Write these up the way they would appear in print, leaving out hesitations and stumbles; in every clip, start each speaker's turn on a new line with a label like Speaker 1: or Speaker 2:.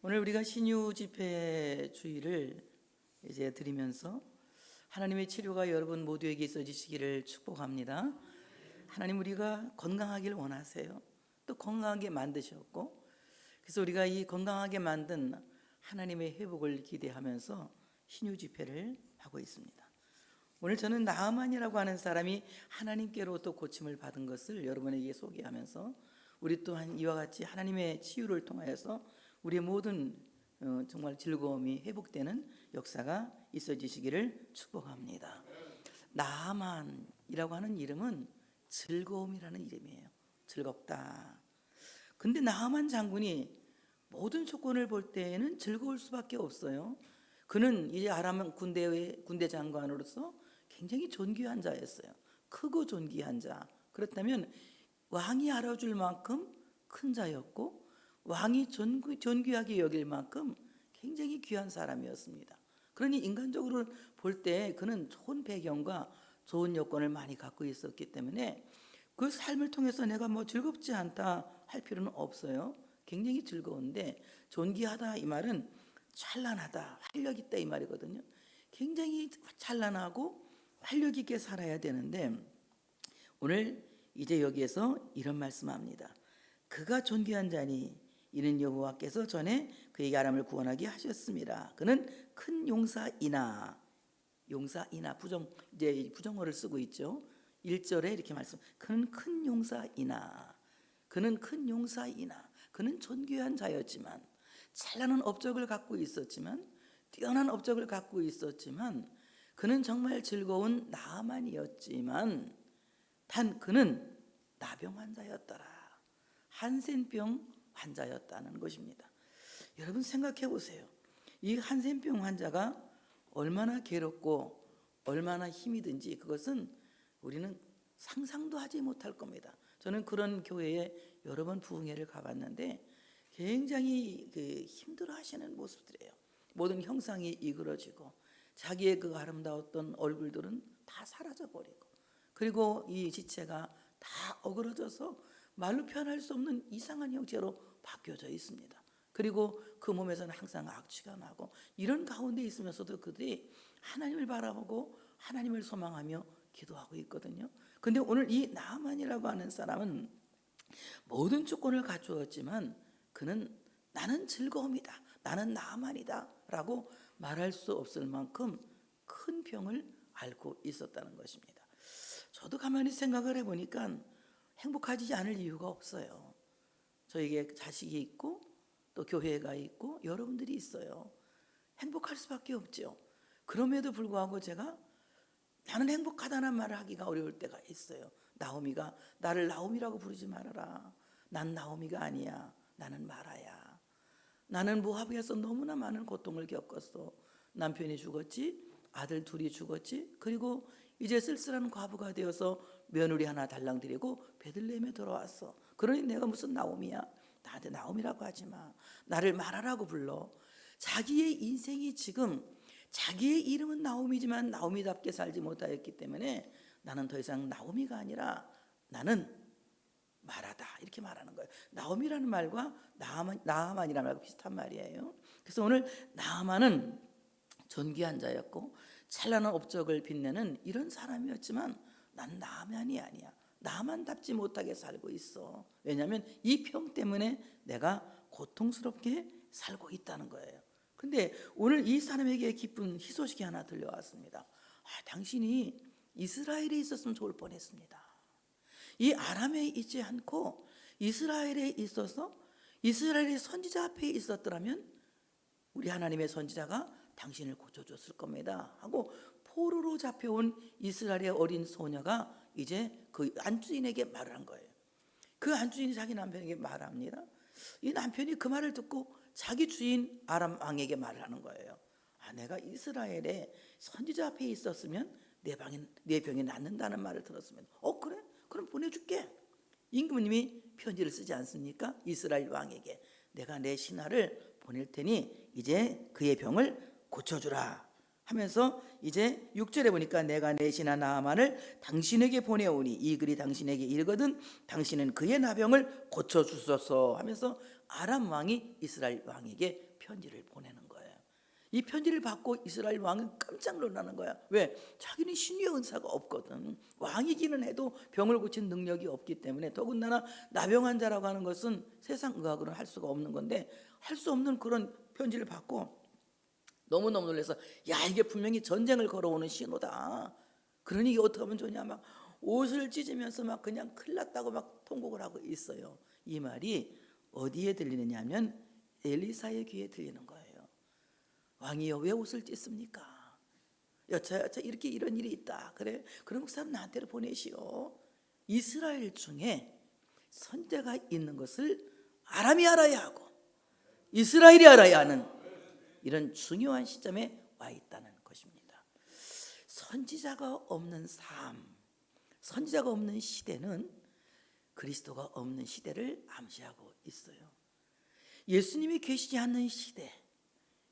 Speaker 1: 오늘 우리가 신유 집회 주일을 이제 드리면서 하나님의 치료가 여러분 모두에게 있어지시기를 축복합니다. 하나님 우리가 건강하길 원하세요. 또 건강하게 만드셨고, 그래서 우리가 이 건강하게 만든 하나님의 회복을 기대하면서 신유 집회를 하고 있습니다. 오늘 저는 나아만이라고 하는 사람이 하나님께로부터 고침을 받은 것을 여러분에게 소개하면서 우리 또한 이와 같이 하나님의 치유를 통하여서 우리의 모든 정말 즐거움이 회복되는 역사가 있어지시기를 축복합니다. 나아만이라고 하는 이름은 즐거움이라는 이름이에요. 즐겁다. 근데 나아만 장군이 모든 조건을 볼 때에는 즐거울 수밖에 없어요. 그는 이제 아람 군대 장관으로서 굉장히 존귀한 자였어요. 크고 존귀한 자. 그렇다면 왕이 알아줄 만큼 큰 자였고 왕이 존귀하게 여길 만큼 굉장히 귀한 사람이었습니다. 그러니 인간적으로 볼 때 그는 좋은 배경과 좋은 여건을 많이 갖고 있었기 때문에 그 삶을 통해서 내가 뭐 즐겁지 않다 할 필요는 없어요. 굉장히 즐거운데, 존귀하다 이 말은 찬란하다, 활력 있다 이 말이거든요. 굉장히 찬란하고 활력 있게 살아야 되는데, 오늘 이제 여기에서 이런 말씀합니다. 그가 존귀한 자니 이는 여호와께서 전에 그에게 아람을 구원하게 하셨습니다. 그는 큰 용사이나 이제 부정어를 쓰고 있죠. 1절에 이렇게 말씀. 그는 큰 용사이나 그는 존귀한 자였지만, 찬란한 업적을 갖고 있었지만, 뛰어난 업적을 갖고 있었지만, 그는 정말 즐거운 나아만이었지만 단 그는 나병 환자였더라. 한센병 환자였다는 것입니다. 여러분 생각해 보세요. 이 한센병 환자가 얼마나 괴롭고 얼마나 힘이 든지 그것은 우리는 상상도 하지 못할 겁니다. 저는 그런 교회에 여러 번 부흥회를 가봤는데 굉장히 힘들어 하시는 모습들이에요. 모든 형상이 이그러지고 자기의 그 아름다웠던 얼굴들은 다 사라져버리고, 그리고 이 지체가 다 어그러져서 말로 표현할 수 없는 이상한 형체로 바뀌어져 있습니다. 그리고 그 몸에서는 항상 악취가 나고, 이런 가운데 있으면서도 그들이 하나님을 바라보고 하나님을 소망하며 기도하고 있거든요. 근데 오늘 이 나아만이라고 하는 사람은 모든 조건을 갖추었지만 그는 나는 즐거움이다, 나는 나아만이다 라고 말할 수 없을 만큼 큰 병을 앓고 있었다는 것입니다. 저도 가만히 생각을 해보니까 행복하지 않을 이유가 없어요. 저에게 자식이 있고 또 교회가 있고 여러분들이 있어요. 행복할 수밖에 없죠. 그럼에도 불구하고 제가 나는 행복하다는 말을 하기가 어려울 때가 있어요. 나오미가 나를 나오미라고 부르지 말아라. 난 나오미가 아니야. 나는 마라야. 나는 모압에서 너무나 많은 고통을 겪었어. 남편이 죽었지, 아들 둘이 죽었지, 그리고 이제 쓸쓸한 과부가 되어서 며느리 하나 달랑드리고 베들레헴에 돌아왔어. 그러니 내가 무슨 나오미야? 나한테 나오미라고 하지 마. 나를 마라라고 불러. 자기의 인생이 지금 자기의 이름은 나오미지만 나오미답게 살지 못하였기 때문에 나는 더 이상 나오미가 아니라 나는 마라다 이렇게 말하는 거예요. 나오미라는 말과 나아만이라는 말과 비슷한 말이에요. 그래서 오늘 나아만은 존귀한 자였고 찬란한 업적을 빛내는 이런 사람이었지만 난 나아만이 아니야. 나만답지 못하게 살고 있어. 왜냐하면 이 병 때문에 내가 고통스럽게 살고 있다는 거예요. 근데 오늘 이 사람에게 기쁜 희소식이 하나 들려왔습니다. 당신이 이스라엘에 있었으면 좋을 뻔했습니다. 이 아람에 있지 않고 이스라엘에 있어서 이스라엘의 선지자 앞에 있었더라면 우리 하나님의 선지자가 당신을 고쳐줬을 겁니다 하고 포로로 잡혀온 이스라엘의 어린 소녀가 이제 그 안주인에게 말을 한 거예요. 그 안주인이 자기 남편에게 말합니다. 이 남편이 그 말을 듣고 자기 주인 아람 왕에게 말을 하는 거예요. 내가 이스라엘의 선지자 앞에 있었으면 내 병이 낫는다는 말을 들었으면 그래? 그럼 보내줄게. 임금님이 편지를 쓰지 않습니까? 이스라엘 왕에게 내가 내 신하를 보낼 테니 이제 그의 병을 고쳐주라 하면서 이제 6절에 보니까 내가 내 신하 나아만을 당신에게 보내오니 이 글이 당신에게 이르거든 당신은 그의 나병을 고쳐주소서 하면서 아람 왕이 이스라엘 왕에게 편지를 보내는 거예요. 이 편지를 받고 이스라엘 왕은 깜짝 놀라는 거야. 왜? 자기는 신유의 은사가 없거든. 왕이기는 해도 병을 고친 능력이 없기 때문에, 더군다나 나병 환자라고 하는 것은 세상 의학으로는 할 수가 없는 건데, 할 수 없는 그런 편지를 받고 너무너무 놀라서, 야, 이게 분명히 전쟁을 걸어오는 신호다. 그러니 이게 어떻게 하면 좋냐, 막 옷을 찢으면서 막 그냥 큰일 났다고 막 통곡을 하고 있어요. 이 말이 어디에 들리느냐 하면 엘리사의 귀에 들리는 거예요. 왕이여, 왜 옷을 찢습니까? 여차여차 이렇게 이런 일이 있다. 그래, 그럼 그 사람 나한테로 보내시오. 이스라엘 중에 선지자가 있는 것을 아람이 알아야 하고 이스라엘이 알아야 하는 이런 중요한 시점에 와 있다는 것입니다. 선지자가 없는 삶, 선지자가 없는 시대는 그리스도가 없는 시대를 암시하고 있어요. 예수님이 계시지 않는 시대,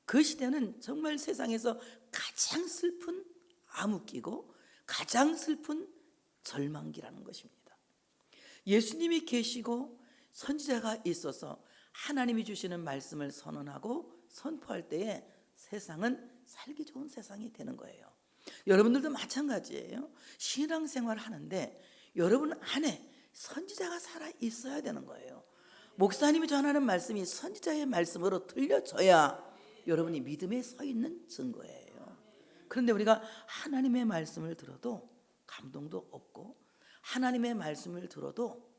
Speaker 1: 그 시대는 정말 세상에서 가장 슬픈 암흑기고 가장 슬픈 절망기라는 것입니다. 예수님이 계시고 선지자가 있어서 하나님이 주시는 말씀을 선언하고 선포할 때에 세상은 살기 좋은 세상이 되는 거예요. 여러분들도 마찬가지예요. 신앙생활을 하는데 여러분 안에 선지자가 살아 있어야 되는 거예요. 목사님이 전하는 말씀이 선지자의 말씀으로 들려져야 여러분이 믿음에 서 있는 증거예요. 그런데 우리가 하나님의 말씀을 들어도 감동도 없고, 하나님의 말씀을 들어도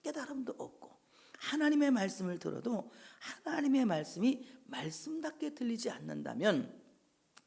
Speaker 1: 깨달음도 없고, 하나님의 말씀을 들어도 하나님의 말씀이 말씀답게 들리지 않는다면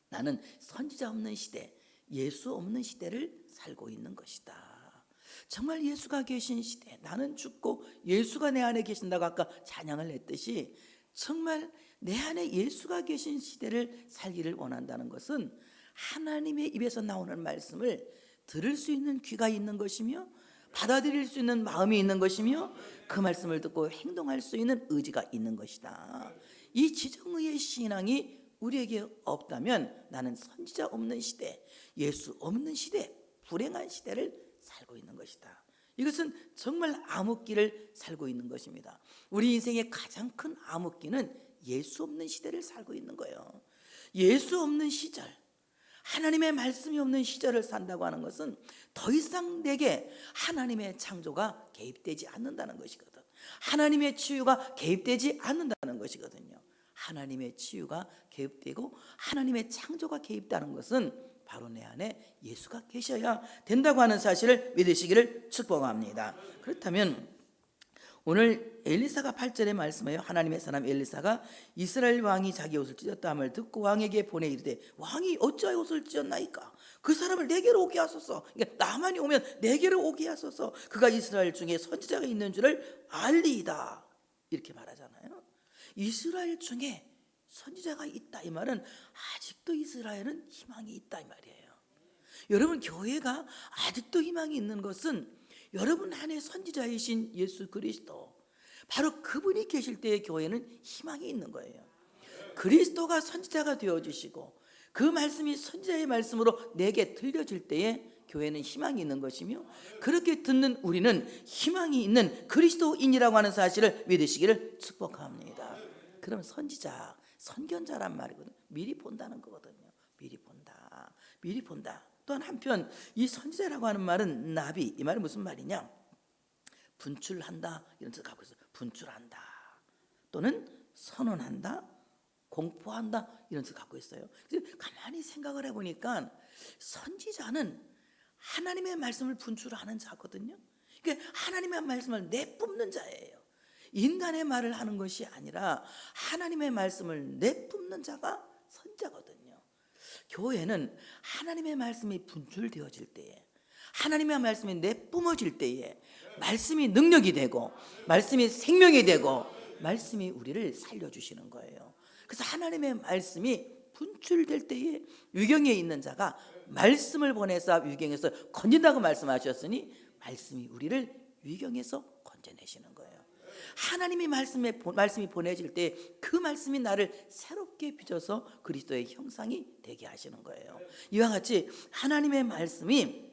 Speaker 1: 나는 선지자 없는 시대, 예수 없는 시대를 살고 있는 것이다. 정말 예수가 계신 시대, 나는 죽고 예수가 내 안에 계신다고 아까 찬양을 했듯이 정말 내 안에 예수가 계신 시대를 살기를 원한다는 것은 하나님의 입에서 나오는 말씀을 들을 수 있는 귀가 있는 것이며 받아들일 수 있는 마음이 있는 것이며 그 말씀을 듣고 행동할 수 있는 의지가 있는 것이다. 이 지정의의 신앙이 우리에게 없다면 나는 선지자 없는 시대, 예수 없는 시대, 불행한 시대를 살고 있는 것이다. 이것은 정말 암흑기를 살고 있는 것입니다. 우리 인생의 가장 큰 암흑기는 예수 없는 시대를 살고 있는 거예요. 예수 없는 시절, 하나님의 말씀이 없는 시절을 산다고 하는 것은 더 이상 내게 하나님의 창조가 개입되지 않는다는 것이거든. 하나님의 치유가 개입되지 않는다는 것이거든요. 하나님의 치유가 개입되고 하나님의 창조가 개입되는 것은 바로 내 안에 예수가 계셔야 된다고 하는 사실을 믿으시기를 축복합니다. 그렇다면 오늘 엘리사가 8절에 말씀해요. 하나님의 사람 엘리사가 이스라엘 왕이 자기 옷을 찢었다 함을 듣고 왕에게 보내 이르되, 왕이 어찌하여 옷을 찢었나이까? 그 사람을 내게로 오게 하소서. 그러니까 나만이 오면 내게로 오게 하소서. 그가 이스라엘 중에 선지자가 있는 줄을 알리이다. 이렇게 말하잖아요. 이스라엘 중에 선지자가 있다, 이 말은 아직도 이스라엘은 희망이 있다, 이 말이에요. 여러분, 교회가 아직도 희망이 있는 것은 여러분 안에 선지자이신 예수 그리스도, 바로 그분이 계실 때에 교회는 희망이 있는 거예요. 그리스도가 선지자가 되어주시고 그 말씀이 선지자의 말씀으로 내게 들려질 때에 교회는 희망이 있는 것이며, 그렇게 듣는 우리는 희망이 있는 그리스도인이라고 하는 사실을 믿으시기를 축복합니다. 그럼 선지자, 선견자란 말이거든요. 미리 본다는 거거든요. 미리 본다, 미리 본다. 또한 한편 이 선지자라고 하는 말은 나비, 이 말은 무슨 말이냐? 분출한다, 이런 뜻을 갖고 있어요. 분출한다 또는 선언한다, 공포한다, 이런 뜻을 갖고 있어요. 가만히 생각을 해보니까 선지자는 하나님의 말씀을 분출하는 자거든요. 그러니까 하나님의 말씀을 내뿜는 자예요. 인간의 말을 하는 것이 아니라 하나님의 말씀을 내뿜는 자가 선지자거든요. 교회는 하나님의 말씀이 분출되어질 때에, 하나님의 말씀이 내뿜어질 때에 말씀이 능력이 되고 말씀이 생명이 되고 말씀이 우리를 살려주시는 거예요. 그래서 하나님의 말씀이 분출될 때에 유경에 있는 자가 말씀을 보내서 유경에서 건진다고 말씀하셨으니 말씀이 우리를 유경에서 건져내시는 거예요. 하나님의 말씀이 보내질 때 그 말씀이 나를 새롭게 빚어서 그리스도의 형상이 되게 하시는 거예요. 이와 같이 하나님의 말씀이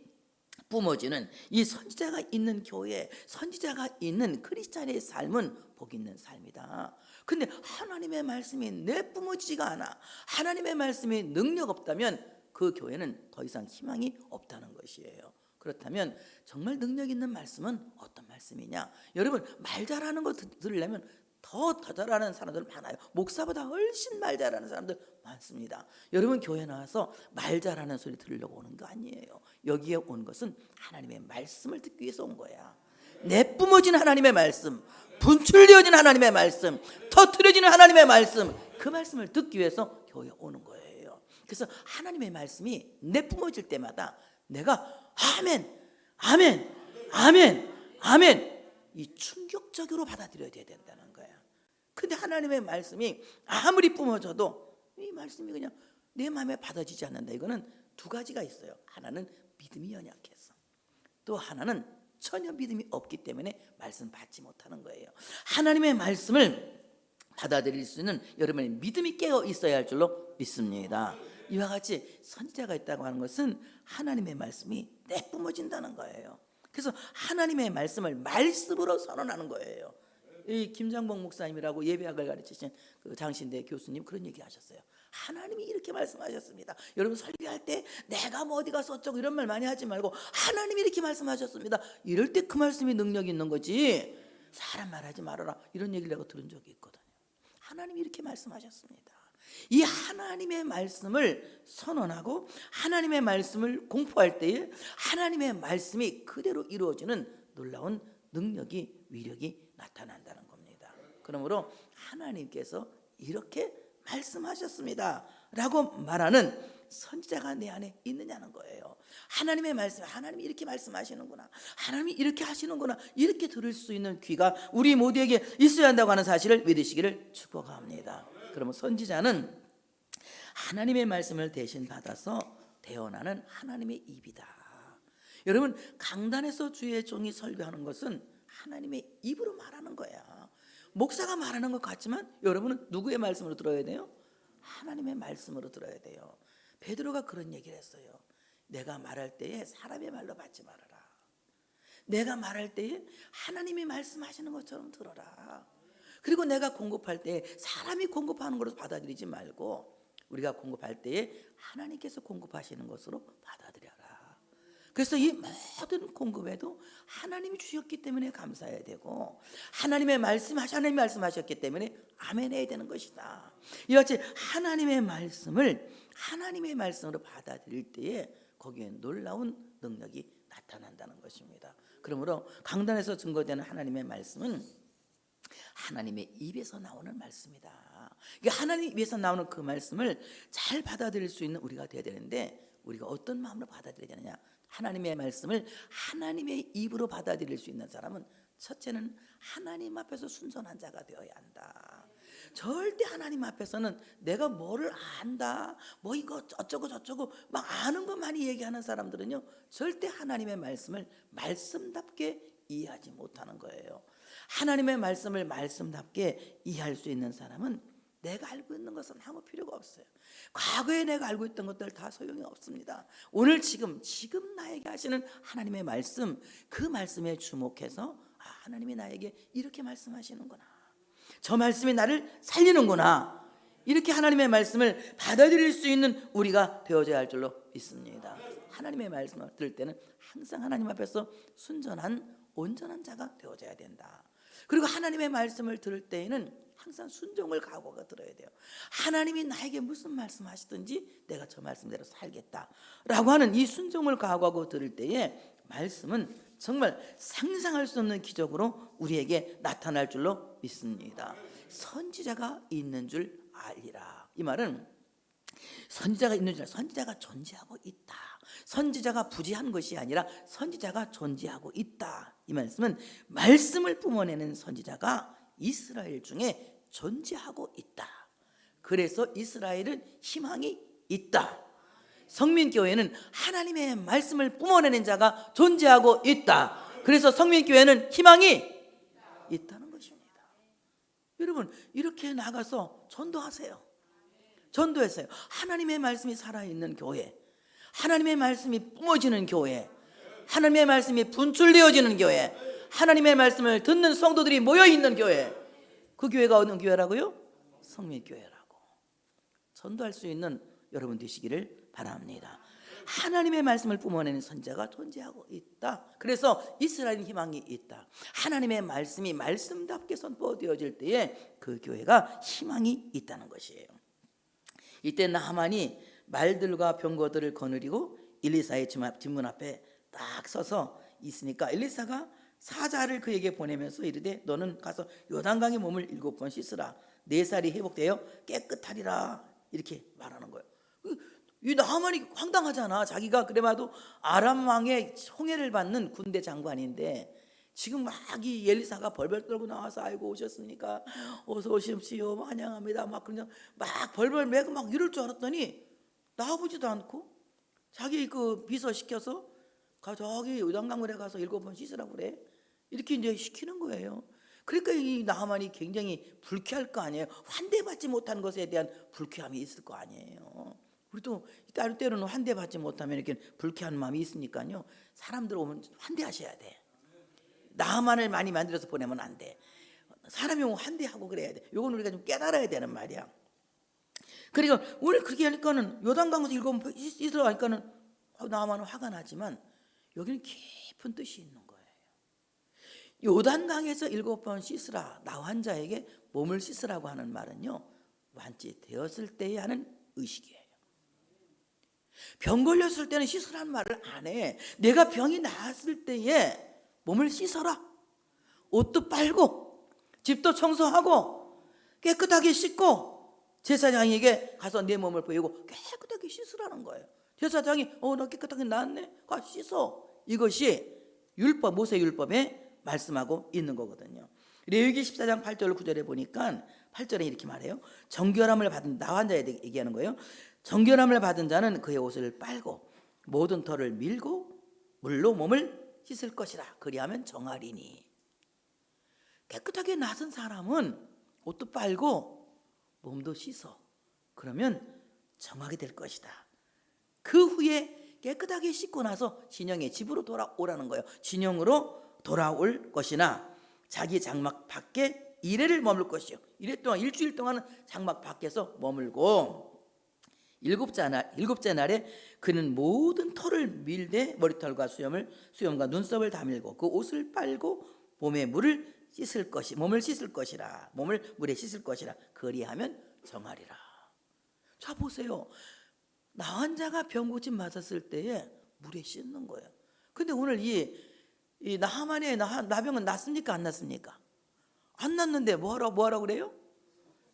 Speaker 1: 뿜어지는 이 선지자가 있는 교회, 선지자가 있는 크리스찬의 삶은 복 있는 삶이다. 근데 하나님의 말씀이 내뿜어지지가 않아, 하나님의 말씀이 능력 없다면 그 교회는 더 이상 희망이 없다는 것이에요. 그렇다면 정말 능력 있는 말씀은 어떤 말씀이냐? 여러분, 말 잘하는 거 들으려면 더 잘하는 사람들 많아요. 목사보다 훨씬 말 잘하는 사람들 많습니다. 여러분, 교회 나와서 말 잘하는 소리 들으려고 오는 거 아니에요. 여기에 온 것은 하나님의 말씀을 듣기 위해서 온 거야. 내뿜어진 하나님의 말씀, 분출되어진 하나님의 말씀, 터뜨려지는 하나님의 말씀, 그 말씀을 듣기 위해서 교회에 오는 거예요. 그래서 하나님의 말씀이 내뿜어질 때마다 내가 아멘, 아멘, 아멘, 아멘, 이 충격적으로 받아들여야 된다는 거야. 근데 하나님의 말씀이 아무리 뿜어져도 이 말씀이 그냥 내 마음에 받아지지 않는다. 이거는 두 가지가 있어요. 하나는 믿음이 연약해서, 또 하나는 전혀 믿음이 없기 때문에 말씀 받지 못하는 거예요. 하나님의 말씀을 받아들일 수 있는 여러분의 믿음이 깨어 있어야 할 줄로 믿습니다. 이와 같이 선지자가 있다고 하는 것은 하나님의 말씀이 내뿜어진다는 거예요. 그래서 하나님의 말씀을 말씀으로 선언하는 거예요. 이 김장복 목사님이라고 예배학을 가르치신 그 장신대 교수님 그런 얘기 하셨어요. 하나님이 이렇게 말씀하셨습니다. 여러분, 설교할 때 내가 뭐 어디 가서 어쩌고 이런 말 많이 하지 말고 하나님이 이렇게 말씀하셨습니다. 이럴 때 그 말씀이 능력이 있는 거지, 사람 말하지 말아라 이런 얘기를 내가 들은 적이 있거든요. 하나님이 이렇게 말씀하셨습니다. 이 하나님의 말씀을 선언하고 하나님의 말씀을 공포할 때에 하나님의 말씀이 그대로 이루어지는 놀라운 능력이, 위력이 나타난다는 겁니다. 그러므로 하나님께서 이렇게 말씀하셨습니다 라고 말하는 선지자가 내 안에 있느냐는 거예요. 하나님의 말씀, 하나님이 이렇게 말씀하시는구나, 하나님이 이렇게 하시는구나, 이렇게 들을 수 있는 귀가 우리 모두에게 있어야 한다고 하는 사실을 믿으시기를 축복합니다. 그러면 선지자는 하나님의 말씀을 대신 받아서 대언하는 하나님의 입이다. 여러분, 강단에서 주의 종이 설교하는 것은 하나님의 입으로 말하는 거야. 목사가 말하는 것 같지만 여러분은 누구의 말씀으로 들어야 돼요? 하나님의 말씀으로 들어야 돼요. 베드로가 그런 얘기를 했어요. 내가 말할 때에 사람의 말로 받지 말아라. 내가 말할 때에 하나님이 말씀하시는 것처럼 들어라. 그리고 내가 공급할 때에 사람이 공급하는 것으로 받아들이지 말고 우리가 공급할 때에 하나님께서 공급하시는 것으로 받아들여라. 그래서 이 모든 공급에도 하나님이 주셨기 때문에 감사해야 되고, 하나님이 말씀하셨기 때문에 아멘 해야 되는 것이다. 이와 같이 하나님의 말씀을 하나님의 말씀으로 받아들일 때에 거기에 놀라운 능력이 나타난다는 것입니다. 그러므로 강단에서 증거되는 하나님의 말씀은 하나님의 입에서 나오는 말씀이다. 그러니까 하나님 입에서 나오는 그 말씀을 잘 받아들일 수 있는 우리가 되어야 되는데, 우리가 어떤 마음으로 받아들여야 되느냐? 하나님의 말씀을 하나님의 입으로 받아들일 수 있는 사람은 첫째는 하나님 앞에서 순전한 자가 되어야 한다. 절대 하나님 앞에서는 내가 뭐를 안다, 뭐 이거 어쩌고 저쩌고 막 아는 거 많이 얘기하는 사람들은요, 절대 하나님의 말씀을 말씀답게 이해하지 못하는 거예요. 하나님의 말씀을 말씀답게 이해할 수 있는 사람은 내가 알고 있는 것은 아무 필요가 없어요. 과거에 내가 알고 있던 것들 다 소용이 없습니다. 오늘 지금 나에게 하시는 하나님의 말씀, 그 말씀에 주목해서 하나님이 나에게 이렇게 말씀하시는구나, 저 말씀이 나를 살리는구나, 이렇게 하나님의 말씀을 받아들일 수 있는 우리가 되어져야 할 줄로 믿습니다. 하나님의 말씀을 들을 때는 항상 하나님 앞에서 순전한 온전한 자가 되어져야 된다. 그리고 하나님의 말씀을 들을 때에는 항상 순종을 각오가 들어야 돼요. 하나님이 나에게 무슨 말씀하시든지 내가 저 말씀대로 살겠다라고 하는 이 순종을 각오하고 들을 때에 말씀은 정말 상상할 수 없는 기적으로 우리에게 나타날 줄로 믿습니다. 선지자가 있는 줄 알리라. 이 말은 선지자가 있는 줄 알라. 선지자가 존재하고 있다. 선지자가 부재한 것이 아니라 선지자가 존재하고 있다. 이 말씀은 말씀을 뿜어내는 선지자가 이스라엘 중에 존재하고 있다. 그래서 이스라엘은 희망이 있다. 성민교회는 하나님의 말씀을 뿜어내는 자가 존재하고 있다. 그래서 성민교회는 희망이 있다는 것입니다. 여러분, 이렇게 나가서 전도하세요. 전도했어요. 하나님의 말씀이 살아있는 교회, 하나님의 말씀이 뿜어지는 교회, 하나님의 말씀이 분출되어지는 교회, 하나님의 말씀을 듣는 성도들이 모여있는 교회, 그 교회가 어느 교회라고요? 성민교회라고 전도할 수 있는 여러분 되시기를 바랍니다. 하나님의 말씀을 뿜어내는 선자가 존재하고 있다. 그래서 이스라엘은 희망이 있다. 하나님의 말씀이 말씀답게 선포되어질 때에 그 교회가 희망이 있다는 것이에요. 이때 나하만이 말들과 병거들을 거느리고 엘리사의 집문 앞에 딱 서서 있으니까 엘리사가 사자를 그에게 보내면서 이르되 너는 가서 요단강에 몸을 7번 씻으라. 네 살이 회복되어 깨끗하리라. 이렇게 말하는 거예요. 이 나하만이 황당하잖아. 자기가 그래봐도 아람 왕의 홍해를 받는 군대 장관인데 지금 막 이 엘리사가 벌벌 떨고 나와서 아이고 오셨습니까? 어서 오십시오. 환영합니다. 막 그냥 막 벌벌 매고 막 이럴 줄 알았더니 나와보지도 않고 자기 그 비서 시켜서 저기 요단강물에 가서 7번 씻으라고 그래. 이렇게 이제 시키는 거예요. 그러니까 이 나하만이 굉장히 불쾌할 거 아니에요. 환대받지 못한 것에 대한 불쾌함이 있을 거 아니에요. 우리도 때로는 환대받지 못하면 이렇게 불쾌한 마음이 있으니까요. 사람들 오면 환대하셔야 돼. 나만을 많이 만들어서 보내면 안 돼. 사람이 오면 환대하고 그래야 돼. 이건 우리가 좀 깨달아야 되는 말이야. 그러니까 오늘 그렇게 하니까는 요단강에서 7번 씻으러 가니까는 나만은 화가 나지만 여기는 깊은 뜻이 있는 거예요. 요단강에서 7번 씻으라. 나 환자에게 몸을 씻으라고 하는 말은요, 완치되었을 때에 하는 의식이에요. 병 걸렸을 때는 씻으라는 말을 안 해. 내가 병이 나았을 때에 몸을 씻어라. 옷도 빨고 집도 청소하고 깨끗하게 씻고 제사장에게 가서 내 몸을 보이고 깨끗하게 씻으라는 거예요. 제사장이 너 깨끗하게 나았네. 가 씻어. 이것이 율법, 모세율법에 말씀하고 있는 거거든요. 레위기 14장 8절 9절에 보니까 8절에 이렇게 말해요. 정결함을 받은 나 환자에 얘기하는 거예요. 정결함을 받은 자는 그의 옷을 빨고 모든 털을 밀고 물로 몸을 씻을 것이라. 그리하면 정하리니. 깨끗하게 나선 사람은 옷도 빨고 몸도 씻어. 그러면 정하게 될 것이다. 그 후에 깨끗하게 씻고 나서 진영의 집으로 돌아오라는 거예요. 진영으로 돌아올 것이나 자기 장막 밖에 이래를 머물 것이요. 이래 동안 일주일 동안은 장막 밖에서 머물고 일곱째 날에 그는 모든 털을 밀되 머리털과 수염과 눈썹을 다 밀고 그 옷을 빨고 몸에 물을 씻을 것이 몸을 씻을 것이라. 몸을 물에 씻을 것이라. 그리하면 정하리라. 자 보세요. 나 환자가 병 고침 맞았을 때에 물에 씻는 거예요. 근데 오늘 이 나하만의 나병은 났습니까? 안 났습니까? 안 났는데 뭐하라고 그래요?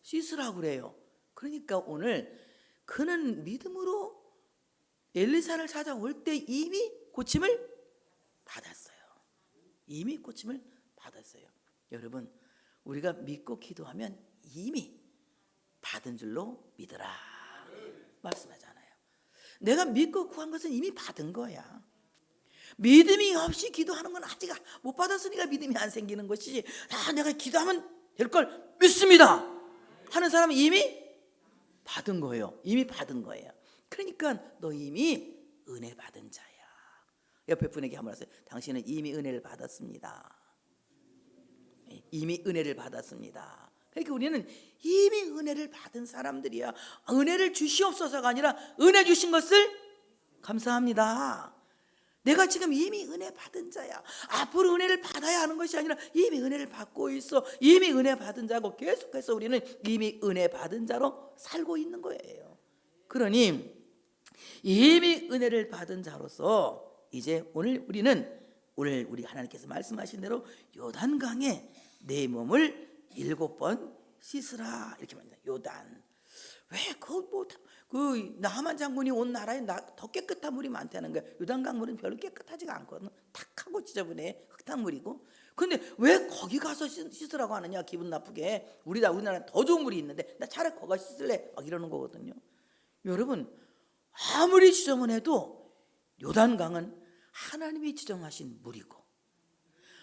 Speaker 1: 씻으라고 그래요. 그러니까 오늘 그는 믿음으로 엘리사를 찾아올 때 이미 고침을 받았어요. 이미 고침을 받았어요. 여러분, 우리가 믿고 기도하면 이미 받은 줄로 믿으라 말씀하잖아요. 내가 믿고 구한 것은 이미 받은 거야. 믿음이 없이 기도하는 건 아직 못 받았으니까 믿음이 안 생기는 것이지, 내가 기도하면 될 걸 믿습니다 하는 사람은 이미 받은 거예요. 이미 받은 거예요. 그러니까 너 이미 은혜 받은 자야. 옆에 분에게 한번 하세요. 당신은 이미 은혜를 받았습니다. 이미 은혜를 받았습니다. 그러니까 우리는 이미 은혜를 받은 사람들이야. 은혜를 주시옵소서가 아니라 은혜 주신 것을 감사합니다. 내가 지금 이미 은혜 받은 자야. 앞으로 은혜를 받아야 하는 것이 아니라 이미 은혜를 받고 있어. 이미 은혜 받은 자고 계속해서 우리는 이미 은혜 받은 자로 살고 있는 거예요. 그러니 이미 은혜를 받은 자로서 이제 오늘 우리 하나님께서 말씀하신 대로 요단강에 내 몸을 7번 씻으라 이렇게 말합니다. 요단. 왜 그 나하만 장군이 온 나라에 더 깨끗한 물이 많다는 거야. 요단강 물은 별로 깨끗하지가 않거든. 탁하고 지저분해. 흙탕물이고. 근데 왜 거기 가서 씻으라고 하느냐, 기분 나쁘게. 우리나라는 더 좋은 물이 있는데 나 차라리 거기 가서 씻을래 막 이러는 거거든요. 여러분, 아무리 지정을 해도 요단강은 하나님이 지정하신 물이고,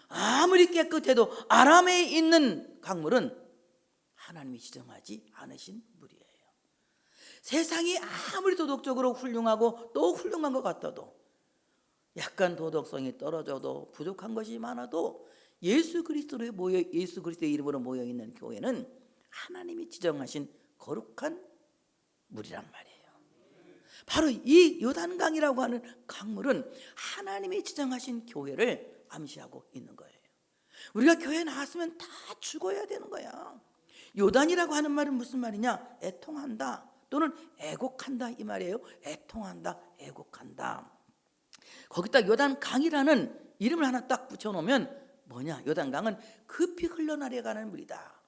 Speaker 1: 아무리 깨끗해도 아람에 있는 강물은 하나님이 지정하지 않으신 물이에요. 세상이 아무리 도덕적으로 훌륭하고 또 훌륭한 것 같아도, 약간 도덕성이 떨어져도 부족한 것이 많아도 예수 그리스도의 이름으로 모여 있는 교회는 하나님이 지정하신 거룩한 물이란 말이에요. 바로 이 요단강이라고 하는 강물은 하나님이 지정하신 교회를 암시하고 있는 거예요. 우리가 교회에 나왔으면 다 죽어야 되는 거야. 요단이라고 하는 말은 무슨 말이냐? 애통한다 또는 애곡한다 이 말이에요. 애통한다, 애곡한다. 거기다 요단강이라는 이름을 하나 딱 붙여놓으면 뭐냐? 요단강은 급히 흘러내려가는 물이다.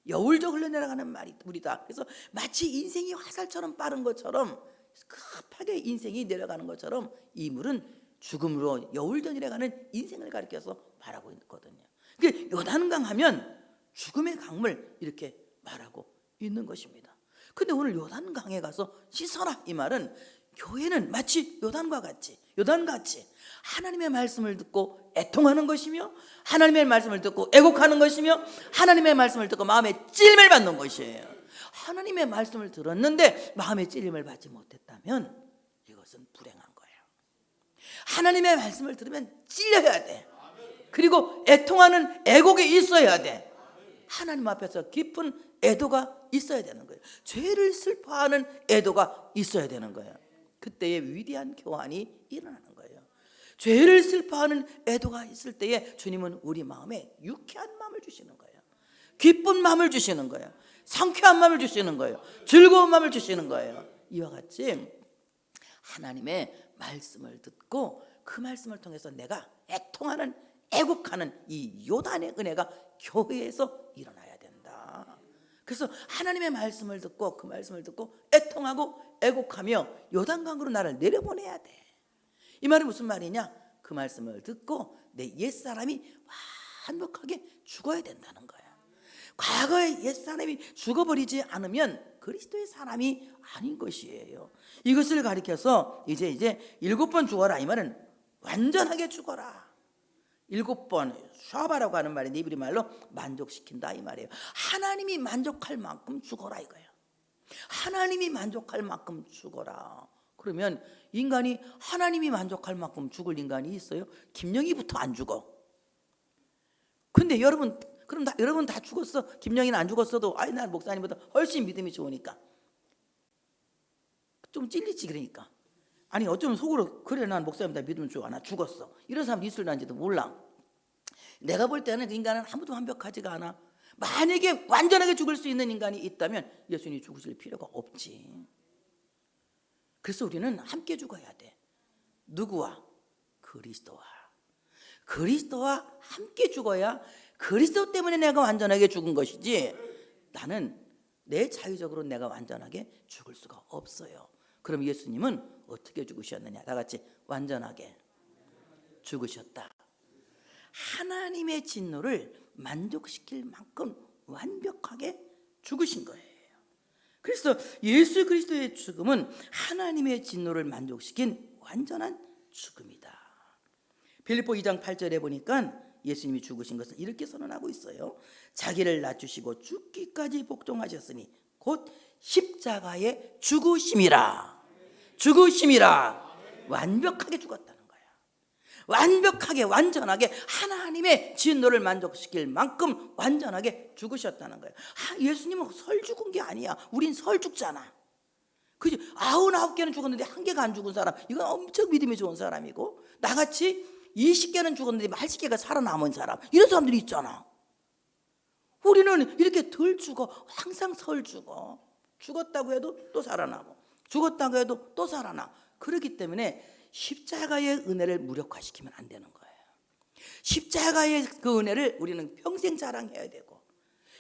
Speaker 1: 여울적 흘러내려가는 물이다. 그래서 마치 인생이 화살처럼 빠른 것처럼 급하게 인생이 내려가는 것처럼 이 물은 죽음으로 여울전 내려가는 인생을 가리켜서 말하고 있거든요. 요단강 하면 죽음의 강물 이렇게 말하고 있는 것입니다. 근데 오늘 요단강에 가서 씻어라 이 말은 교회는 마치 요단같이 하나님의 말씀을 듣고 애통하는 것이며 하나님의 말씀을 듣고 애곡하는 것이며 하나님의 말씀을 듣고 마음에 찔림을 받는 것이에요. 하나님의 말씀을 들었는데 마음에 찔림을 받지 못했다면 이것은 불행한 거예요. 하나님의 말씀을 들으면 찔려야 돼. 그리고 애통하는 애곡이 있어야 돼. 하나님 앞에서 깊은 애도가 있어야 되는 거예요. 죄를 슬퍼하는 애도가 있어야 되는 거예요. 그때에 위대한 교환이 일어나는 거예요. 죄를 슬퍼하는 애도가 있을 때에 주님은 우리 마음에 유쾌한 마음을 주시는 거예요. 기쁜 마음을 주시는 거예요. 상쾌한 마음을 주시는 거예요. 즐거운 마음을 주시는 거예요. 이와 같이 하나님의 말씀을 듣고 그 말씀을 통해서 내가 애통하는 애곡하는 이 요단의 은혜가 교회에서 일어나야 된다. 그래서 하나님의 말씀을 듣고 그 말씀을 듣고 애통하고 애곡하며 요단강으로 나를 내려보내야 돼. 이 말이 무슨 말이냐? 그 말씀을 듣고 내 옛사람이 완벽하게 죽어야 된다는 거야. 과거의 옛사람이 죽어버리지 않으면 그리스도의 사람이 아닌 것이에요. 이것을 가리켜서 이제 7번 죽어라 이 말은 완전하게 죽어라. 7번 샤바라고 하는 말이 이브리 말로 만족시킨다 이 말이에요. 하나님이 만족할 만큼 죽어라 이거예요. 하나님이 만족할 만큼 죽어라. 그러면 인간이 하나님이 만족할 만큼 죽을 인간이 있어요? 김영희부터 안 죽어. 근데 여러분 다 죽었어. 김영희는 안 죽었어도 난 목사님보다 훨씬 믿음이 좋으니까 좀 찔리지. 그러니까 아니 어쩌면 속으로 그래 난 목사님보다 믿음 좋아 나 죽었어 이런 사람도 있을는지도 몰라. 내가 볼 때는 그 인간은 아무도 완벽하지가 않아. 만약에 완전하게 죽을 수 있는 인간이 있다면 예수님이 죽으실 필요가 없지. 그래서 우리는 함께 죽어야 돼. 누구와? 그리스도와 함께 죽어야 그리스도 때문에 내가 완전하게 죽은 것이지 나는 내 자유적으로 내가 완전하게 죽을 수가 없어요. 그럼 예수님은 어떻게 죽으셨느냐? 다 같이 완전하게 죽으셨다. 하나님의 진노를 만족시킬 만큼 완벽하게 죽으신 거예요. 그래서 예수 그리스도의 죽음은 하나님의 진노를 만족시킨 완전한 죽음이다. 빌립보 2장 8절에 보니까 예수님이 죽으신 것을 이렇게 선언하고 있어요. 자기를 낮추시고 죽기까지 복종하셨으니 곧 십자가의 죽으심이라. 완벽하게 죽었다는 거야. 완벽하게 완전하게 하나님의 진노를 만족시킬 만큼 완전하게 죽으셨다는 거예요. 예수님은 설 죽은 게 아니야. 우린 설 죽잖아. 그지? 99개는 죽었는데 1개가 안 죽은 사람, 이건 엄청 믿음이 좋은 사람이고, 나같이 20개는 죽었는데 80개가 살아남은 사람, 이런 사람들이 있잖아. 우리는 이렇게 덜 죽어. 항상 설 죽어. 죽었다고 해도 또 살아나고, 죽었다고 해도 또 살아나. 그렇기 때문에 십자가의 은혜를 무력화시키면 안 되는 거예요. 십자가의 그 은혜를 우리는 평생 자랑해야 되고,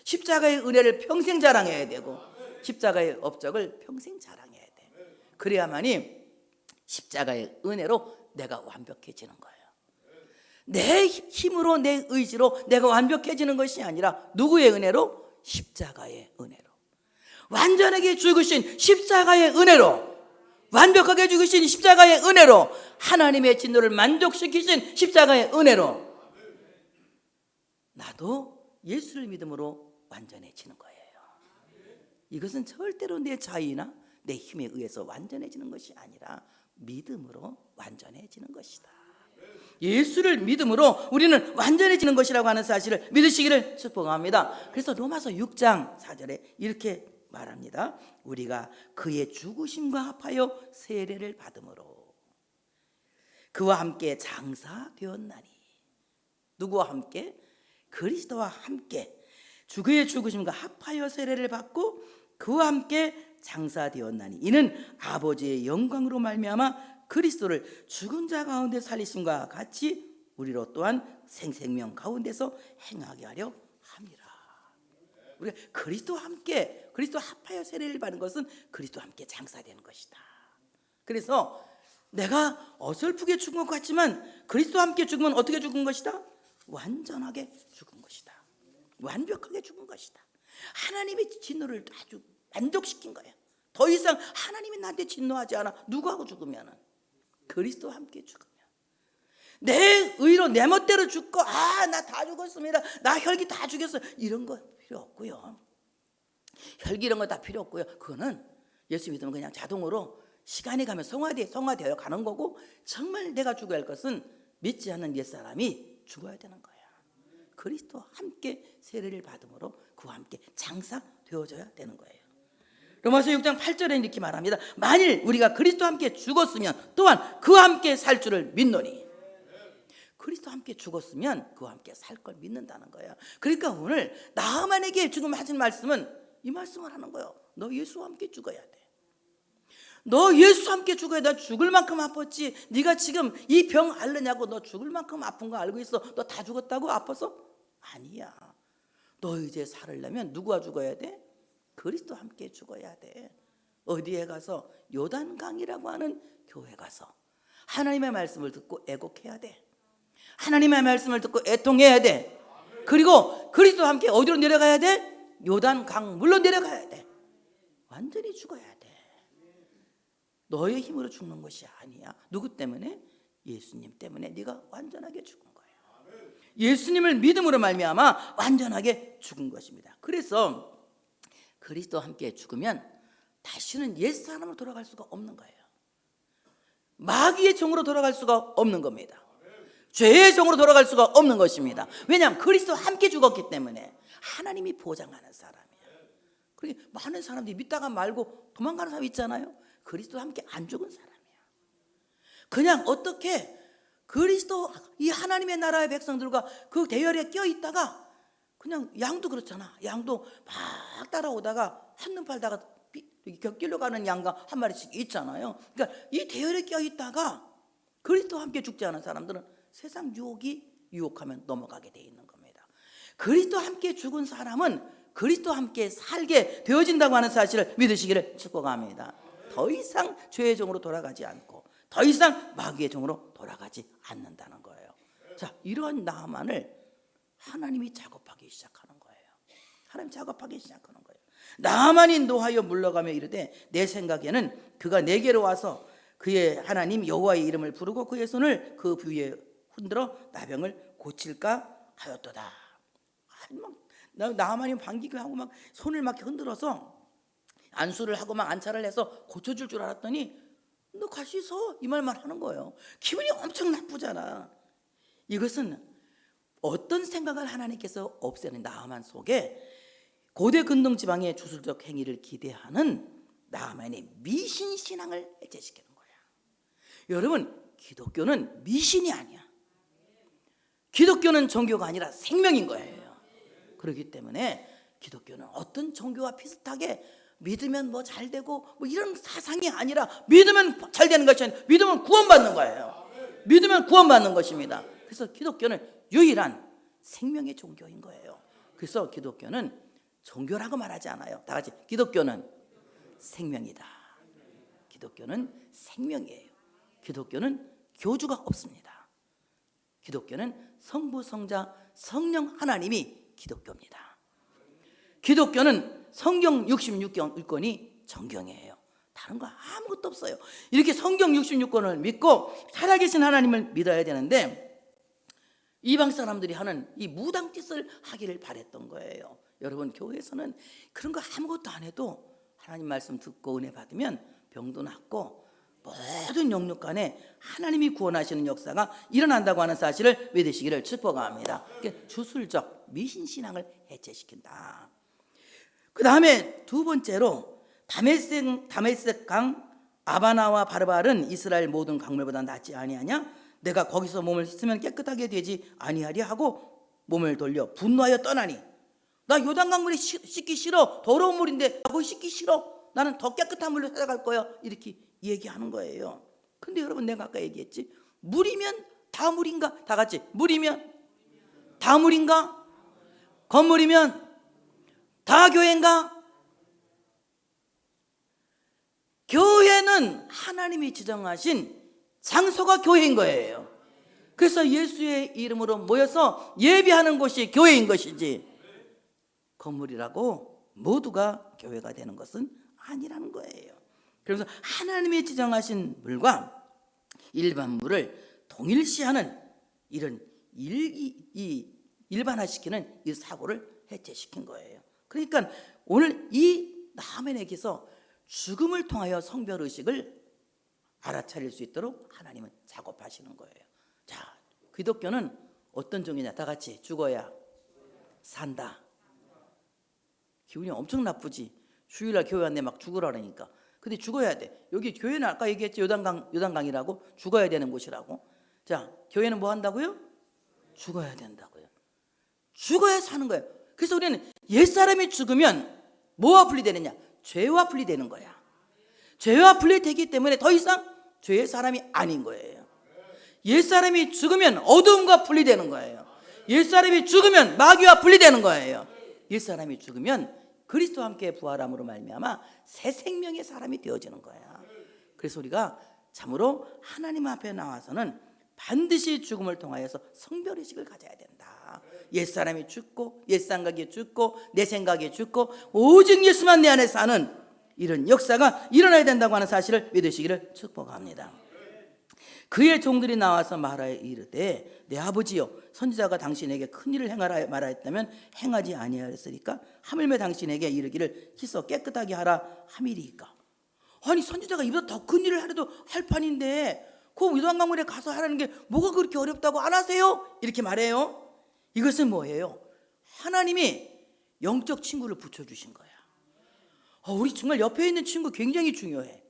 Speaker 1: 십자가의 은혜를 평생 자랑해야 되고, 십자가의 업적을 평생 자랑해야 돼. 그래야만이 십자가의 은혜로 내가 완벽해지는 거예요. 내 힘으로 내 의지로 내가 완벽해지는 것이 아니라 누구의 은혜로? 십자가의 은혜로. 완전하게 죽으신 십자가의 은혜로, 완벽하게 죽으신 십자가의 은혜로, 하나님의 진노를 만족시키신 십자가의 은혜로 나도 예수를 믿음으로 완전해지는 거예요. 이것은 절대로 내 자의나 내 힘에 의해서 완전해지는 것이 아니라 믿음으로 완전해지는 것이다. 예수를 믿음으로 우리는 완전해지는 것이라고 하는 사실을 믿으시기를 축복합니다. 그래서 로마서 6장 4절에 이렇게 말합니다. 우리가 그의 죽으심과 합하여 세례를 받음으로 그와 함께 장사되었나니. 누구와 함께? 그리스도와 함께 그의 죽으심과 합하여 세례를 받고 그와 함께 장사되었나니 이는 아버지의 영광으로 말미암아 그리스도를 죽은 자 가운데 살리심과 같이 우리로 또한 생명 가운데서 행하게 하려 함이라. 우리가 그리스도와 함께 그리스도 합하여 세례를 받는 것은 그리스도와 함께 장사되는 것이다. 그래서 내가 어설프게 죽은 것 같지만 그리스도와 함께 죽으면 어떻게 죽은 것이다? 완전하게 죽은 것이다. 완벽하게 죽은 것이다. 하나님의 진노를 아주 만족시킨 거야. 더 이상 하나님이 나한테 진노하지 않아. 누구하고 죽으면? 그리스도와 함께 죽으면. 내 의로 내 멋대로 죽고 나 다 죽었습니다. 나 혈기 다 죽였어. 이런 거 필요 없고요. 혈기 이런 거 다 필요 없고요. 그거는 예수 믿으면 그냥 자동으로 시간이 가면 성화되어 가는 거고, 정말 내가 죽어야 할 것은 믿지 않는 옛사람이 죽어야 되는 거야. 그리스도와 함께 세례를 받음으로 그와 함께 장사되어져야 되는 거예요. 로마서 6장 8절에 이렇게 말합니다. 만일 우리가 그리스도와 함께 죽었으면 또한 그와 함께 살 줄을 믿노니. 그리스도와 함께 죽었으면 그와 함께 살 걸 믿는다는 거예요. 그러니까 오늘 나만에게 지금 하신 말씀은 이 말씀을 하는 거예요. 너 예수와 함께 죽어야 돼. 너 예수와 함께 죽어야 돼. 너 죽을 만큼 아팠지. 네가 지금 이 병 앓느냐고 너 죽을 만큼 아픈 거 알고 있어. 너 다 죽었다고? 아파서? 아니야. 너 이제 살으려면 누구와 죽어야 돼? 그리스도와 함께 죽어야 돼. 어디에 가서? 요단강이라고 하는 교회 가서 하나님의 말씀을 듣고 애곡해야 돼. 하나님의 말씀을 듣고 애통해야 돼. 그리고 그리스도와 함께 어디로 내려가야 돼? 요단강 물로 내려가야 돼. 완전히 죽어야 돼. 너의 힘으로 죽는 것이 아니야. 누구 때문에? 예수님 때문에 네가 완전하게 죽은 거예요. 예수님을 믿음으로 말미암아 완전하게 죽은 것입니다. 그래서 그리스도와 함께 죽으면 다시는 옛사람으로 돌아갈 수가 없는 거예요. 마귀의 종으로 돌아갈 수가 없는 겁니다. 죄의 종으로 돌아갈 수가 없는 것입니다. 왜냐하면 그리스도와 함께 죽었기 때문에. 하나님이 보장하는 사람이야. 그러니까 많은 사람들이 믿다가 말고 도망가는 사람 있잖아요. 그리스도와 함께 안 죽은 사람이야. 그냥 어떻게 그리스도 이 하나님의 나라의 백성들과 그 대열에 껴있다가 그냥 양도 그렇잖아. 양도 막 따라오다가 한눈 팔다가 곁길로 가는 양가 한 마리씩 있잖아요. 그러니까 이 대열에 껴있다가 그리스도와 함께 죽지 않은 사람들은 세상 유혹하면 넘어가게 돼 있는 겁니다. 그리스도와 함께 죽은 사람은 그리스도와 함께 살게 되어진다고 하는 사실을 믿으시기를 축복합니다. 더 이상 죄의 종으로 돌아가지 않고 더 이상 마귀의 종으로 돌아가지 않는다는 거예요. 자, 이런 나만을 하나님이 작업하기 시작하는 거예요. 하나님 작업하기 시작하는 거예요. 나만이 노하여 물러가며 이르되 내 생각에는 그가 내게로 와서 그의 하나님 여호와의 이름을 부르고 그의 손을 그 부위에 흔들어 나병을 고칠까 하였도다. 나만이 반기교하고 막 손을 막 흔들어서 안수를 하고 막 안차를 해서 고쳐줄 줄 알았더니 너 같이 서 이 말만 하는 거예요. 기분이 엄청 나쁘잖아. 이것은 어떤 생각을 하나님께서 없애는 나아만 속에 고대 근동 지방의 주술적 행위를 기대하는 나아만의 미신 신앙을 해제시키는 거야. 여러분, 기독교는 미신이 아니야. 기독교는 종교가 아니라 생명인 거예요. 그렇기 때문에 기독교는 어떤 종교와 비슷하게 믿으면 뭐 잘 되고 뭐 이런 사상이 아니라 믿으면 잘 되는 것이 아니라 믿으면 구원받는 거예요. 믿으면 구원받는 것입니다. 그래서 기독교는 유일한 생명의 종교인 거예요. 그래서 기독교는 종교라고 말하지 않아요. 다 같이 기독교는 생명이다. 기독교는 생명이에요. 기독교는 교주가 없습니다. 기독교는 성부, 성자, 성령 하나님이 기독교입니다. 기독교는 성경 66권이 정경이에요. 다른 거 아무것도 없어요. 이렇게 성경 66권을 믿고 살아계신 하나님을 믿어야 되는데 이방 사람들이 하는 이 무당 짓을 하기를 바랬던 거예요. 여러분, 교회에서는 그런 거 아무것도 안 해도 하나님 말씀 듣고 은혜 받으면 병도 낫고 모든 영육 간에 하나님이 구원하시는 역사가 일어난다고 하는 사실을 믿으시기를 축복합니다. 주술적 미신신앙을 해체시킨다. 그 다음에 두 번째로 다메섹 강 아바나와 바르발은 이스라엘 모든 강물보다 낫지 아니하냐? 내가 거기서 몸을 씻으면 깨끗하게 되지 아니하리 하고 몸을 돌려 분노하여 떠나니, 나 요단강물에 씻기 싫어, 더러운 물인데 거기 씻기 싫어, 나는 더 깨끗한 물로 찾아갈 거야, 이렇게 얘기하는 거예요. 근데 여러분, 내가 아까 얘기했지, 물이면 다 물인가? 다 같이, 물이면 다 물인가? 건물이면 다 교회인가? 교회는 하나님이 지정하신 장소가 교회인 거예요. 그래서 예수의 이름으로 모여서 예배하는 곳이 교회인 것이지, 건물이라고 모두가 교회가 되는 것은 아니라는 거예요. 그래서 하나님이 지정하신 물과 일반 물을 동일시하는 이런 일반화시키는 이 사고를 해체시킨 거예요. 그러니까 오늘 이 나아만에게서 죽음을 통하여 성별의식을 알아차릴 수 있도록 하나님은 작업하시는 거예요. 자, 기독교는 어떤 종이냐? 다 같이, 죽어야 산다. 기분이 엄청 나쁘지. 주일날 교회 왔는데 막 죽으라 그러니까. 근데 죽어야 돼. 여기 교회는 아까 얘기했지, 요단강이라고, 죽어야 되는 곳이라고. 자, 교회는 뭐 한다고요? 죽어야 된다고요. 죽어야 사는 거예요. 그래서 우리는 옛사람이 죽으면 뭐와 분리되느냐? 죄와 분리되는 거야. 죄와 분리되기 때문에 더 이상 죄의 사람이 아닌 거예요. 옛사람이 죽으면 어두움과 분리되는 거예요. 옛사람이 죽으면 마귀와 분리되는 거예요. 옛사람이 죽으면 그리스도와 함께 부활함으로 말미암아 새 생명의 사람이 되어지는 거야. 그래서 우리가 참으로 하나님 앞에 나와서는 반드시 죽음을 통하여서 성별의식을 가져야 된다. 옛사람이 죽고, 옛생각이 죽고, 내 생각이 죽고, 오직 예수만 내 안에 사는 이런 역사가 일어나야 된다고 하는 사실을 믿으시기를 축복합니다. 그의 종들이 나와서 말하여 이르되, 내 아버지여, 선지자가 당신에게 큰 일을 행하라 말하였다면 행하지 아니하였으리까? 하물며 당신에게 이르기를 씻어 깨끗하게 하라 함이리이까? 아니, 선지자가 이보다 더 큰 일을 하려도 할 판인데 그 요단강물에 가서 하라는 게 뭐가 그렇게 어렵다고 안 하세요? 이렇게 말해요. 이것은 뭐예요? 하나님이 영적 친구를 붙여주신 거야. 우리 정말 옆에 있는 친구 굉장히 중요해.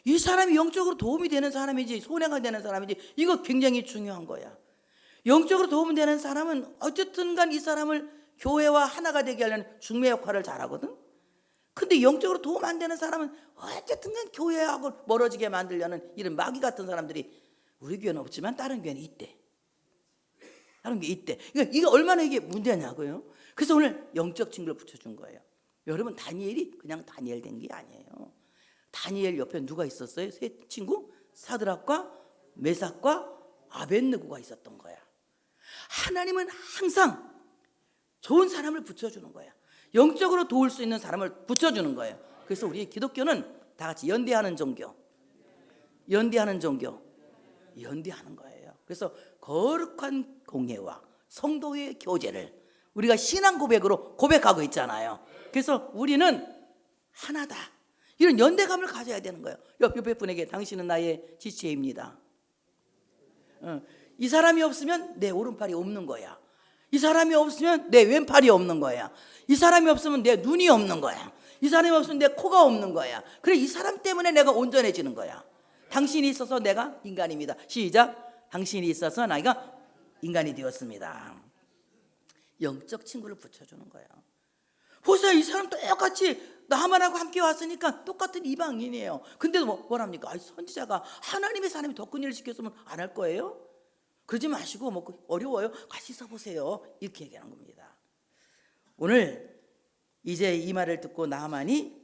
Speaker 1: 이 사람이 영적으로 도움이 되는 사람이지 손해가 되는 사람이지, 이거 굉장히 중요한 거야. 영적으로 도움이 되는 사람은 어쨌든 간 이 사람을 교회와 하나가 되게 하려는 중매 역할을 잘하거든. 근데 영적으로 도움 안 되는 사람은 어쨌든 간 교회하고 멀어지게 만들려는 이런 마귀 같은 사람들이 우리 교회는 없지만 다른 교회는 있대. 다른 게 있대. 그러니까 이게 얼마나 이게 문제냐고요. 그래서 오늘 영적 친구를 붙여준 거예요. 여러분, 다니엘이 그냥 다니엘 된 게 아니에요. 다니엘 옆에 누가 있었어요? 세 친구? 사드락과 메삭과 아벳느고가 있었던 거야. 하나님은 항상 좋은 사람을 붙여주는 거야. 영적으로 도울 수 있는 사람을 붙여주는 거예요. 그래서 우리 기독교는 다 같이 연대하는 종교, 연대하는 거예요. 그래서 거룩한 공예와 성도의 교제를 우리가 신앙 고백으로 고백하고 있잖아요. 그래서 우리는 하나다, 이런 연대감을 가져야 되는 거예요. 옆에 분에게, 당신은 나의 지체입니다. 이 사람이 없으면 내 오른팔이 없는 거야. 이 사람이 없으면 내 왼팔이 없는 거야. 이 사람이 없으면 내 눈이 없는 거야. 이 사람이 없으면 내 코가 없는 거야. 그래, 이 사람 때문에 내가 온전해지는 거야. 당신이 있어서 내가 인간입니다. 시작. 당신이 있어서 나가 인간이 되었습니다. 영적 친구를 붙여주는 거예요. 보세요, 이 사람 똑같이 나만하고 함께 왔으니까 똑같은 이방인이에요. 근데 뭐랍니까? 선지자가 하나님의 사람이 더 큰 일을 시켰으면 안 할 거예요? 그러지 마시고, 어려워요, 같이 있어보세요, 이렇게 얘기하는 겁니다. 오늘 이제 이 말을 듣고 나만이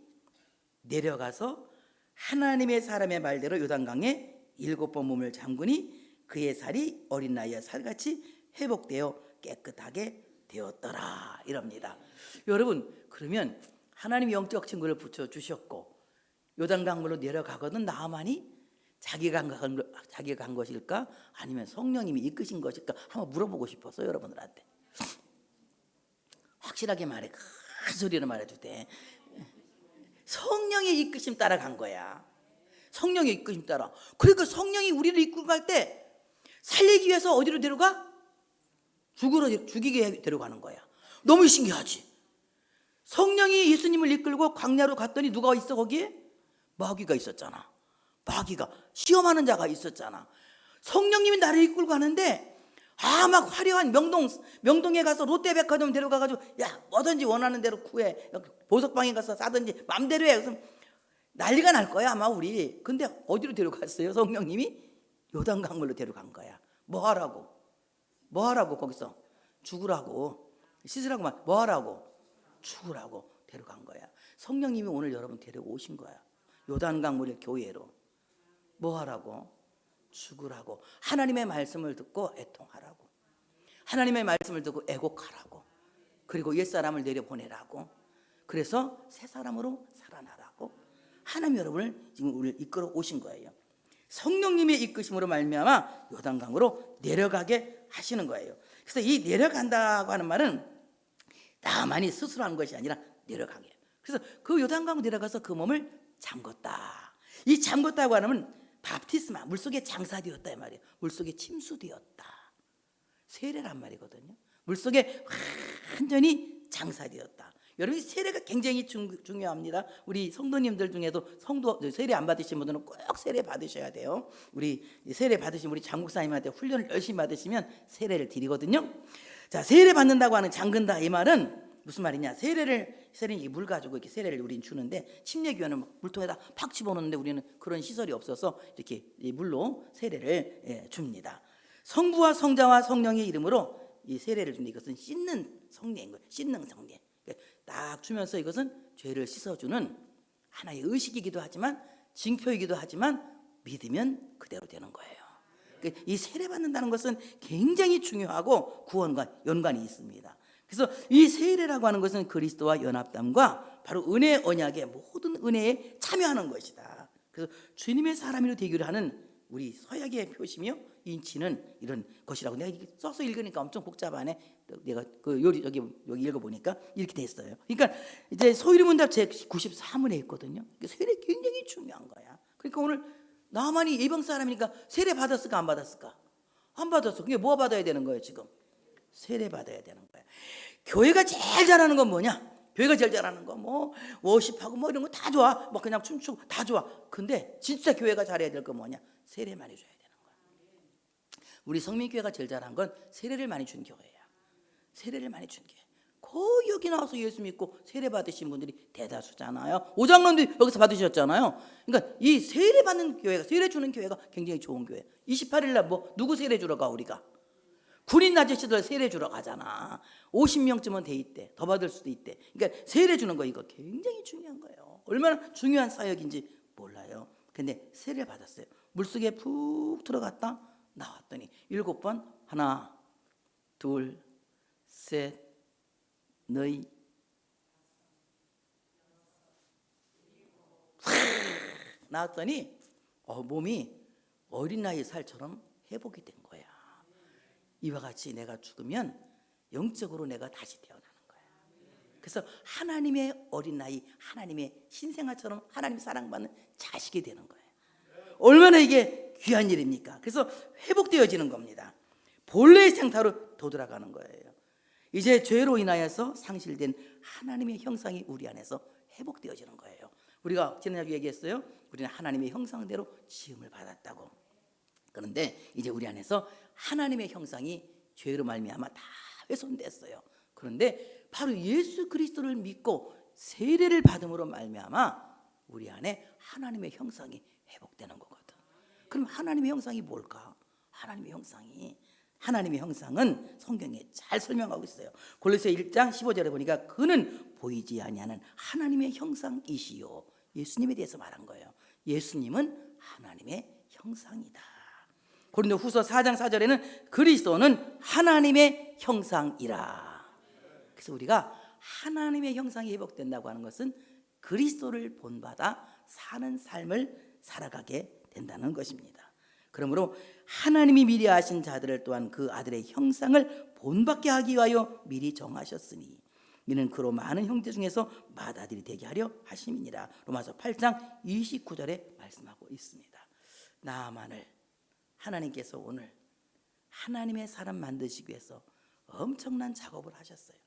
Speaker 1: 내려가서 하나님의 사람의 말대로 요단강에 7번 몸을 잠그니 그의 살이 어린 나이에 살같이 회복되어 깨끗하게 되었더라, 이럽니다. 여러분, 그러면 하나님이 영적 친구를 붙여주셨고 요단강물로 내려가거든 나아만이 자기가 간 것일까? 아니면 성령님이 이끄신 것일까? 한번 물어보고 싶어서 여러분들한테 확실하게 말해, 큰 소리로 말해도 돼. 성령의 이끄심 따라 간 거야. 성령의 이끌림 따라. 그러니까 성령이 우리를 이끌고 갈 때 살리기 위해서 어디로 데려가? 죽이게 데려가는 거야. 너무 신기하지? 성령이 예수님을 이끌고 광야로 갔더니 누가 있어 거기에? 마귀가 있었잖아. 마귀가 시험하는 자가 있었잖아. 성령님이 나를 이끌고 가는데 막 화려한 명동에 가서 롯데백화점 데려가가지고 야 뭐든지 원하는 대로 구해, 보석방에 가서 싸든지 맘대로 해. 그래서 난리가 날 거야 아마 우리. 근데 어디로 데려갔어요? 성령님이 요단강물로 데려간 거야. 뭐 하라고 거기서? 죽으라고. 씻으라고 뭐 하라고? 죽으라고 데려간 거야. 성령님이 오늘 여러분 데려오신 거야. 요단강물의 교회로. 뭐 하라고? 죽으라고. 하나님의 말씀을 듣고 애통하라고. 하나님의 말씀을 듣고 애곡하라고. 그리고 옛사람을 내려보내라고. 그래서 새 사람으로 살아나라고 하나님 여러분을 지금 우리를 이끌어 오신 거예요. 성령님의 이끄심으로 말미암아 요단강으로 내려가게 하시는 거예요. 그래서 이 내려간다고 하는 말은 나만이 스스로 하는 것이 아니라 내려가게. 그래서 그 요단강으로 내려가서 그 몸을 잠궜다. 이 잠궜다고 하면 바프티스마, 물속에 장사되었다 이 말이에요. 물속에 침수되었다. 세례란 말이거든요. 물속에 완전히 장사되었다. 여러분 세례가 굉장히 중요합니다. 우리 성도님들 중에도 세례 안 받으신 분들은 꼭 세례 받으셔야 돼요. 우리 세례 받으신 우리 장국사님한테 훈련을 열심히 받으시면 세례를 드리거든요. 자, 세례 받는다고 하는 잠근다 이 말은 무슨 말이냐? 세례는 물 가지고 이렇게 세례를 우리는 주는데 침례교회는 물통에다 팍 집어넣는데 우리는 그런 시설이 없어서 이렇게 물로 세례를 줍니다. 성부와 성자와 성령의 이름으로 이 세례를 줍니다. 이것은 씻는 성례인 거예요. 씻는 성례. 딱 주면서 이것은 죄를 씻어주는 하나의 의식이기도 하지만 징표이기도 하지만 믿으면 그대로 되는 거예요. 이 세례 받는다는 것은 굉장히 중요하고 구원과 연관이 있습니다. 그래서 이 세례라고 하는 것은 그리스도와 연합담과 바로 은혜 언약의 모든 은혜에 참여하는 것이다. 그래서 주님의 사람으로 되기를 하는 우리 서약의 표시며 인치는 이런 것이라고. 내가 써서 읽으니까 엄청 복잡하네. 내가 여기 읽어보니까 이렇게 됐어요. 그러니까 이제 소유문답 제 93원에 있거든요. 세례 굉장히 중요한 거야. 그러니까 오늘 나만이 예방 사람이니까 세례 받았을까 안 받았을까? 안 받았어. 그게 뭐 받아야 되는 거예요 지금? 세례 받아야 되는 거야. 교회가 제일 잘하는 건 뭐냐? 교회가 제일 잘하는 거 뭐 워십하고 뭐 이런 거 다 좋아. 뭐 그냥 춤추고 다 좋아. 근데 진짜 교회가 잘해야 될 건 뭐냐? 세례 많이 줘야 되는 거야. 우리 성민교회가 제일 잘한 건 세례를 많이 준 교회야. 세례를 많이 준 교회. 거의 여기 나와서 예수 믿고 세례 받으신 분들이 대다수잖아요. 오장로님도 여기서 받으셨잖아요. 그러니까 이 세례 받는 교회가, 세례 주는 교회가 굉장히 좋은 교회. 28일 날 뭐 누구 세례 주러 가 우리가? 군인 아저씨들 세례 주러 가잖아. 50명쯤은 돼 있대. 더 받을 수도 있대. 그러니까 세례 주는 거 이거 굉장히 중요한 거예요. 얼마나 중요한 사역인지 몰라요. 근데 세례 받았어요. 물속에 푹 들어갔다 나왔더니 7번 하나 둘 셋 너희 나왔더니 몸이 어린 나이 살처럼 회복이 된 거야. 이와 같이 내가 죽으면 영적으로 내가 다시 태어나는 거야. 그래서 하나님의 어린 나이, 하나님의 신생아처럼 하나님 사랑받는 자식이 되는 거예요. 얼마나 이게 귀한 일입니까? 그래서 회복되어지는 겁니다. 본래의 생태로 되돌아가는 거예요. 이제 죄로 인하여서 상실된 하나님의 형상이 우리 안에서 회복되어지는 거예요. 우리가 지난주에 얘기했어요. 우리는 하나님의 형상대로 지음을 받았다고. 그런데 이제 우리 안에서 하나님의 형상이 죄로 말미암아 다 훼손됐어요. 그런데 바로 예수 그리스도를 믿고 세례를 받음으로 말미암아 우리 안에 하나님의 형상이 회복되는 거거든. 그럼 하나님의 형상이 뭘까? 하나님의 형상은 성경에 잘 설명하고 있어요. 골로새 1장 15절에 보니까 그는 보이지 아니하는 하나님의 형상이시요. 예수님에 대해서 말한 거예요. 예수님은 하나님의 형상이다. 고린도후서 4장 4절에는 그리스도는 하나님의 형상이라. 그래서 우리가 하나님의 형상이 회복된다고 하는 것은 그리스도를 본받아 사는 삶을 살아가게 된다는 것입니다. 그러므로 하나님이 미리 아신 자들을 또한 그 아들의 형상을 본받게 하기 위하여 미리 정하셨으니 이는 그로 많은 형제 중에서 맏아들이 되게 하려 하심이니라. 로마서 8장 29절에 말씀하고 있습니다. 나아만을 하나님께서 오늘 하나님의 사람 만드시기 위해서 엄청난 작업을 하셨어요.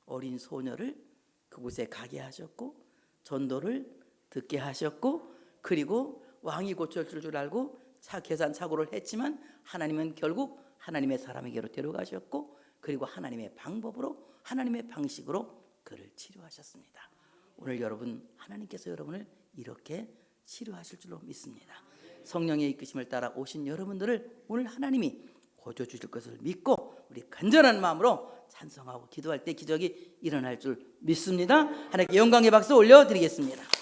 Speaker 1: 어린 소녀를 그곳에 가게 하셨고 전도를 듣게 하셨고, 그리고 왕이 고쳐줄 줄 알고 계산착오를 했지만 하나님은 결국 하나님의 사람에게로 데려가셨고, 그리고 하나님의 방법으로, 하나님의 방식으로 그를 치료하셨습니다. 오늘 여러분, 하나님께서 여러분을 이렇게 치료하실 줄로 믿습니다. 성령의 이끄심을 따라 오신 여러분들을 오늘 하나님이 고쳐주실 것을 믿고 우리 간절한 마음으로 찬송하고 기도할 때 기적이 일어날 줄 믿습니다. 하나님께 영광의 박수 올려드리겠습니다.